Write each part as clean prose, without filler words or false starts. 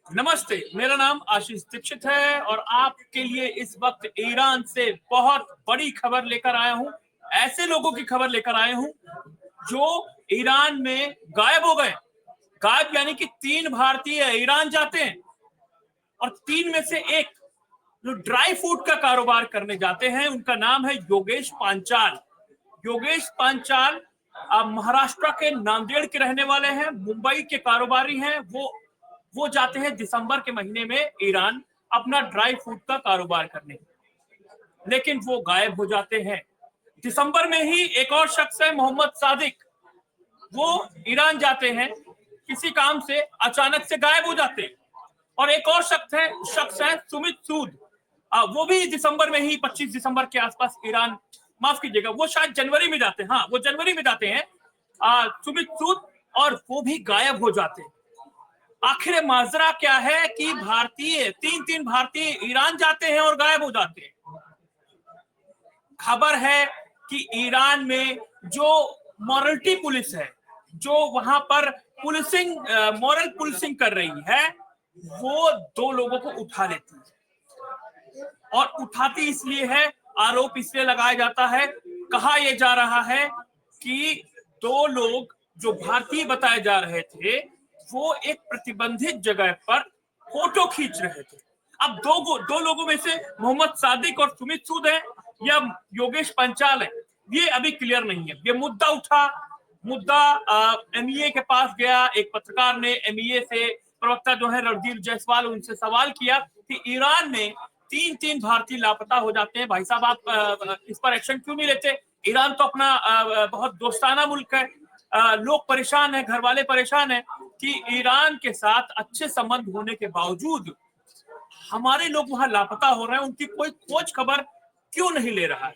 नमस्ते, मेरा नाम आशीष दीक्षित है और आपके लिए इस वक्त ईरान से बहुत बड़ी खबर लेकर आया हूं। ऐसे लोगों की खबर लेकर आया हूं जो ईरान में गायब हो गए। गायब यानी कि 3 भारतीय ईरान जाते हैं और 3 में से एक जो ड्राई फ्रूट का कारोबार करने जाते हैं, उनका नाम है योगेश पांचाल। योगेश पांचाल महाराष्ट्र के नांदेड़ के रहने वाले हैं, मुंबई के कारोबारी हैं। वो जाते हैं दिसंबर के महीने में ईरान अपना ड्राई फ्रूट का कारोबार करने, लेकिन वो गायब हो जाते हैं। दिसंबर में ही एक और शख्स है मोहम्मद सादिक, वो ईरान जाते हैं किसी काम से, अचानक से गायब हो जाते हैं। और एक और शख्स है सुमित सूद, वो भी दिसंबर में ही 25 दिसंबर के आसपास ईरान, माफ कीजिएगा, वो शायद जनवरी में जाते हैं। हाँ, वो जनवरी में जाते हैं सुमित सूद, और वो भी गायब हो जाते हैं। आखिर माजरा क्या है कि तीन भारतीय ईरान जाते हैं और गायब हो जाते हैं। खबर है कि ईरान में जो मॉरलिटी पुलिस है, जो वहां पर मॉरल पुलिसिंग कर रही है, वो 2 लोगों को उठा लेती है। और उठाती इसलिए है, आरोप इसलिए लगाया जाता है, कहा यह जा रहा है कि 2 लोग जो भारतीय बताए जा रहे थे, वो एक प्रतिबंधित जगह पर फोटो खींच रहे थे। अब दो लोगों में से मोहम्मद सादिक और सुमित सूद है या योगेश पंचाल है, ये अभी क्लियर नहीं है। ये मुद्दा एमईए के पास गया। एक पत्रकार ने एमईए से, प्रवक्ता जो है रणदीप जायसवाल, उनसे सवाल किया कि ईरान में 3 भारतीय लापता हो जाते हैं, भाई साहब आप इस पर एक्शन क्यों नहीं लेते? ईरान तो अपना बहुत दोस्ताना मुल्क है, लोग परेशान हैं, घर वाले परेशान हैं कि ईरान के साथ अच्छे संबंध होने के बावजूद हमारे लोग वहां लापता हो रहे हैं, उनकी कोई खोज खबर क्यों नहीं ले रहा है?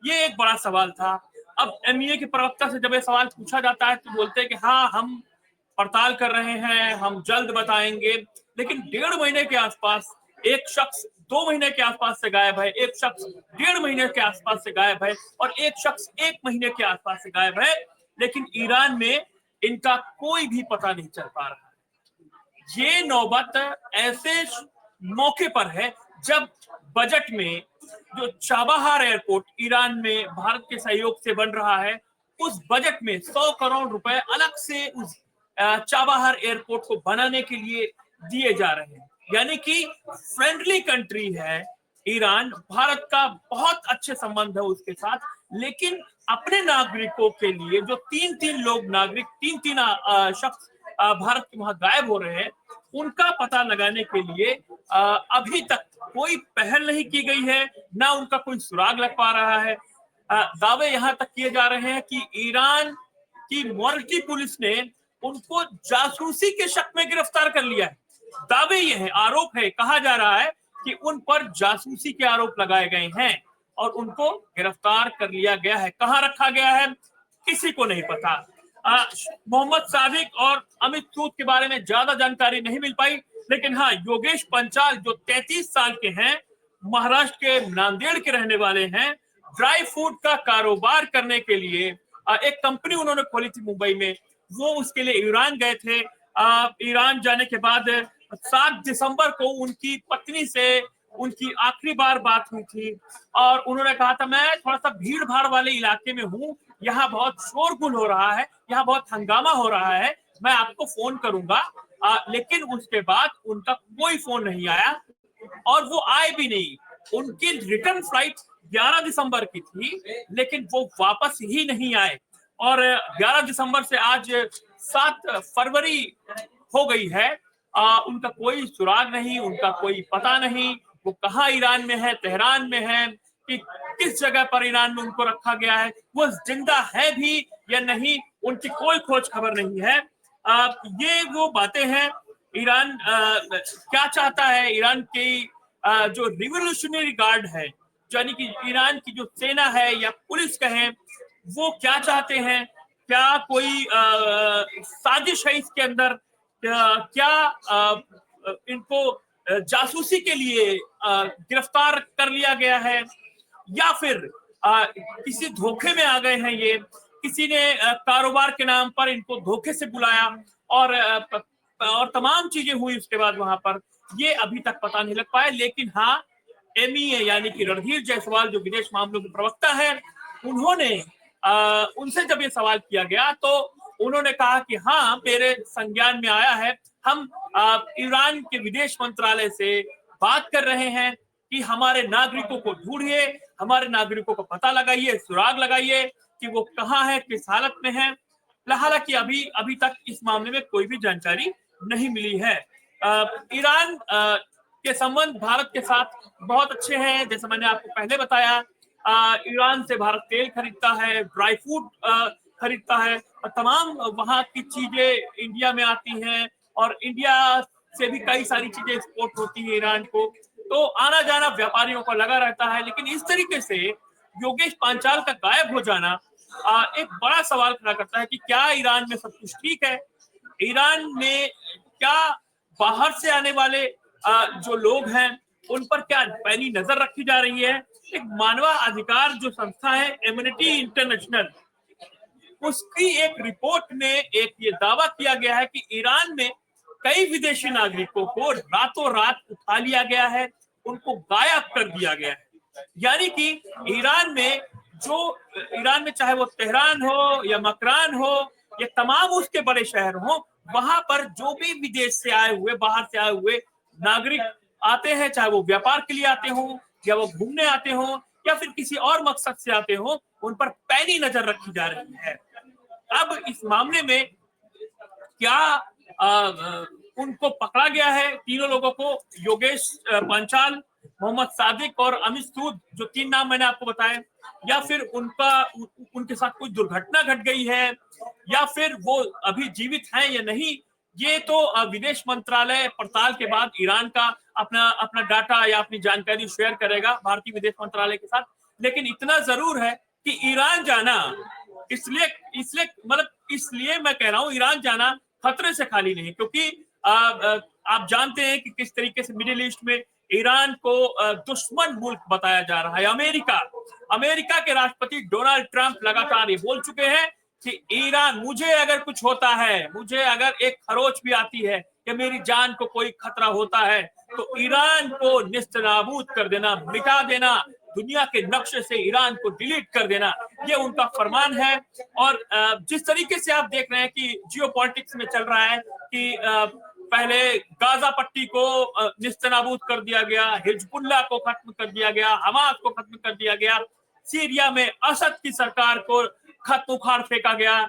ये एक बड़ा सवाल था। अब एमईए के प्रवक्ता से जब ये सवाल पूछा जाता है तो बोलते हैं कि हाँ, हम पड़ताल कर रहे हैं, हम जल्द बताएंगे। लेकिन 1.5 महीने के आसपास एक शख्स 2 महीने के आसपास से गायब है, एक शख्स 1.5 महीने के आसपास से गायब है, और एक शख्स 1 महीने के आसपास से गायब है, लेकिन ईरान में इनका कोई भी पता नहीं चल पा रहा है। ये नौबत ऐसे मौके पर है जब बजट में जो चाबहार एयरपोर्ट ईरान में भारत के सहयोग से बन रहा है, उस बजट में 100 करोड़ रुपए अलग से उस चाबहार एयरपोर्ट को बनाने के लिए दिए जा रहे हैं। यानी कि फ्रेंडली कंट्री है ईरान, भारत का बहुत अच्छे संबंध है उसके साथ, लेकिन अपने नागरिकों के लिए जो 3 शख्स भारत के वहां गायब हो रहे हैं, उनका पता लगाने के लिए अभी तक कोई पहल नहीं की गई है, ना उनका कोई सुराग लग पा रहा है। दावे यहां तक किए जा रहे हैं कि ईरान की मॉरलिटी पुलिस ने उनको जासूसी के शक में गिरफ्तार कर लिया है। दावे ये है, आरोप है, कहा जा रहा है कि उन पर जासूसी के आरोप लगाए गए हैं और उनको गिरफ्तार कर लिया गया है। कहां रखा गया है किसी को नहीं पता। मोहम्मद सादिक और अमित सूद के बारे में ज्यादा जानकारी नहीं मिल पाई, लेकिन हाँ, योगेश पंचाल जो 33 साल के हैं, महाराष्ट्र के नांदेड़ के रहने वाले हैं, ड्राई फ्रूट का कारोबार करने के लिए एक कंपनी उन्होंने खोली थी मुंबई में, वो उसके लिए ईरान गए थे। ईरान जाने के बाद 7 दिसंबर को उनकी पत्नी से उनकी आखिरी बार बात हुई थी और उन्होंने कहा था, मैं थोड़ा सा भीड़ भाड़ वाले इलाके में हूँ, यहाँ बहुत शोरगुल हो रहा है, यहाँ बहुत हंगामा हो रहा है, मैं आपको फोन करूंगा। लेकिन उसके बाद उनका कोई फोन नहीं आया और वो आए भी नहीं। उनकी रिटर्न फ्लाइट 11 दिसंबर की थी, लेकिन वो वापस ही नहीं आए। और 11 दिसंबर से आज 7 फरवरी हो गई है, उनका कोई सुराग नहीं, उनका कोई पता नहीं। वो कहाँ ईरान में है, तेहरान में है, कि किस जगह पर ईरान में उनको रखा गया है, वो जिंदा है भी या नहीं, उनकी कोई खोज खबर नहीं है। ये वो बातें हैं। ईरान क्या चाहता है, ईरान की जो रिवोल्यूशनरी गार्ड है, यानी कि ईरान की जो सेना है या पुलिस कहें, वो क्या चाहते हैं? क्या कोई साजिश है इसके अंदर? क्या इनको जासूसी के लिए गिरफ्तार कर लिया गया है, या फिर किसी धोखे में आ गए हैं? ये किसी ने कारोबार के नाम पर इनको धोखे से बुलाया और और तमाम चीजें हुई उसके बाद वहां पर, ये अभी तक पता नहीं लग पाया। लेकिन हाँ, MEA यानी कि रणधीर जायसवाल जो विदेश मामलों के प्रवक्ता है, उन्होंने उनसे जब ये सवाल किया गया तो उन्होंने कहा कि हाँ, मेरे संज्ञान में आया है, हम ईरान के विदेश मंत्रालय से बात कर रहे हैं कि हमारे नागरिकों को ढूंढिए, हमारे नागरिकों को पता लगाइए, सुराग लगाइए कि वो कहाँ है, किस हालत में है। हालांकि अभी तक इस मामले में कोई भी जानकारी नहीं मिली है। ईरान के संबंध भारत के साथ बहुत अच्छे हैं, जैसे मैंने आपको पहले बताया। ईरान से भारत तेल खरीदता है, ड्राई फ्रूट खरीदता है, और तमाम वहां की चीजें इंडिया में आती हैं, और इंडिया से भी कई सारी चीजें एक्सपोर्ट होती है ईरान को। तो आना जाना व्यापारियों का लगा रहता है। लेकिन इस तरीके से योगेश पांचाल का गायब हो जाना एक बड़ा सवाल खड़ा करता है कि क्या ईरान में सब कुछ ठीक है? ईरान में क्या बाहर से आने वाले जो लोग हैं उन पर क्या पैनी नजर रखी जा रही है? एक मानवाधिकार जो संस्था है एमिनिटी इंटरनेशनल, उसकी एक रिपोर्ट में एक ये दावा किया गया है कि ईरान में कई विदेशी नागरिकों को रातों रात उठा लिया गया है, उनको गायब कर दिया गया है। यानी कि ईरान में चाहे वो तेहरान हो या मकरान हो या तमाम उसके बड़े शहर हो, वहां पर जो भी विदेश से आए हुए, बाहर से आए हुए नागरिक आते हैं, चाहे वो व्यापार के लिए आते हो या वो घूमने आते हो या फिर किसी और मकसद से आते हो, उन पर पैनी नजर रखी जा रही है। अब इस मामले में क्या उनको पकड़ा गया है, तीनों लोगों को, योगेश पांचाल, मोहम्मद सादिक और अमित सूद, जो 3 नाम मैंने आपको बताए, या फिर उनके साथ कोई दुर्घटना घट गई है, या फिर वो अभी जीवित हैं या नहीं, ये तो विदेश मंत्रालय पड़ताल के बाद ईरान का अपना डाटा या अपनी जानकारी शेयर करेगा भारतीय विदेश मंत्रालय के साथ। लेकिन इतना जरूर है कि ईरान जाना, इसलिए मैं कह रहा हूं, ईरान जाना खतरे से खाली नहीं, क्योंकि आप जानते हैं कि किस तरीके से मिडिल ईस्ट में ईरान को दुश्मन मुल्क बताया जा रहा है। अमेरिका के राष्ट्रपति डोनाल्ड ट्रंप लगातार ये बोल चुके हैं कि ईरान, मुझे अगर कुछ होता है, मुझे अगर एक खरोच भी आती है कि मेरी जान को कोई खतरा होता है, तो ईरान को निस्तनाबूद कर देना, मिटा देना, दुनिया के नक्शे से ईरान को डिलीट कर देना, ये उनका फरमान है। और जिस तरीके से आप देख रहे हैं कि जियोपॉलिटिक्स में चल रहा है कि पहले गाजा पट्टी को निस्तनाबूद कर दिया गया, हिजबुल्लाह को खत्म कर दिया गया, हमास को खत्म कर दिया गया, सीरिया में असद की सरकार को खत्म उखाड़ फेंका गया,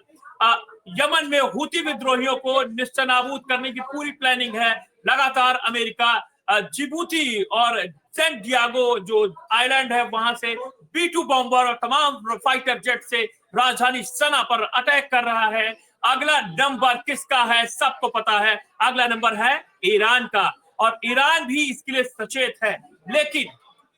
यमन में हुती विद्रोहियों को निस्तनाबूद करने की पूरी प्लानिंग है। लगातार अमेरिका जिबूती और सेंट डियागो जो आइलैंड है वहां से B-2 बॉम्बर और तमाम फाइटर जेट से राजधानी सना पर अटैक कर रहा है। अगला नंबर किसका है? सबको पता है, अगला नंबर है ईरान का, और ईरान भी इसके लिए सचेत है। लेकिन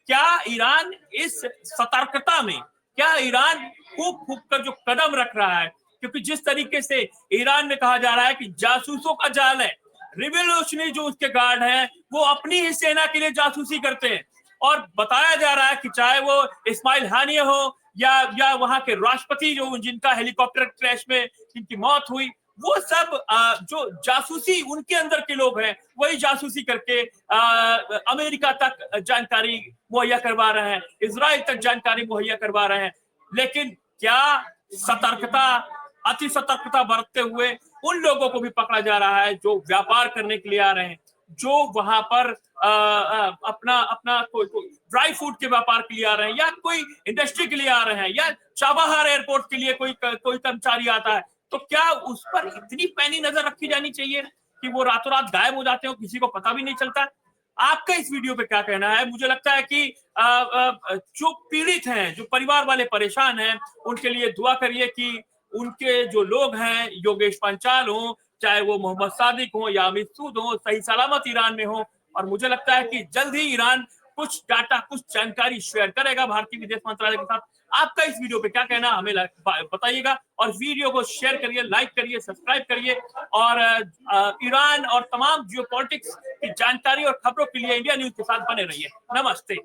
क्या ईरान इस सतर्कता में, क्या ईरान फूक फूक कर जो कदम रख रहा है, क्योंकि जिस तरीके से ईरान में कहा जा रहा है कि जासूसों का जाल है, रिवोल्यूशनरी जो उसके गार्ड हैं वो अपनी ही सेना के लिए जासूसी करते हैं, और बताया जा रहा है कि चाहे वो इस्माइल हानिया हो या वहां के राष्ट्रपति जो जिनका हेलीकॉप्टर क्रैश में जिनकी मौत हुई, वो सब जो जासूसी उनके अंदर के लोग हैं, वही जासूसी करके अमेरिका तक जानकारी मुहैया करवा रहे हैं, इजराइल तक जानकारी मुहैया करवा रहे हैं। लेकिन क्या सतर्कता, अति सतर्कता बरतते हुए उन लोगों को भी पकड़ा जा रहा है जो व्यापार करने के लिए आ रहे हैं, जो वहां पर अपना कोई ड्राई फ्रूट के व्यापार के लिए आ रहे हैं, या कोई इंडस्ट्री के लिए आ रहे हैं, या चाबहार एयरपोर्ट के लिए कोई कर्मचारी आता है, तो क्या उस पर इतनी पैनी नजर रखी जानी चाहिए कि वो रातों रात गायब हो जाते हो, किसी को पता भी नहीं चलता? आपका इस वीडियो पे क्या कहना है? मुझे लगता है कि जो पीड़ित हैं, जो परिवार वाले परेशान हैं, उनके लिए दुआ करिए कि उनके जो लोग हैं, योगेश पांचाल हो, चाहे वो मोहम्मद सादिक हो या अमित सूद हो, सही सलामत ईरान में हो। और मुझे लगता है कि जल्द ही ईरान कुछ डाटा, कुछ जानकारी शेयर करेगा भारतीय विदेश मंत्रालय के साथ। आपका इस वीडियो पे क्या कहना, हमें बताइएगा, और वीडियो को शेयर करिए, लाइक करिए, सब्सक्राइब करिए, और ईरान और तमाम जियोपॉलिटिक्स की जानकारी और खबरों के लिए इंडिया न्यूज के साथ बने रहिए। नमस्ते।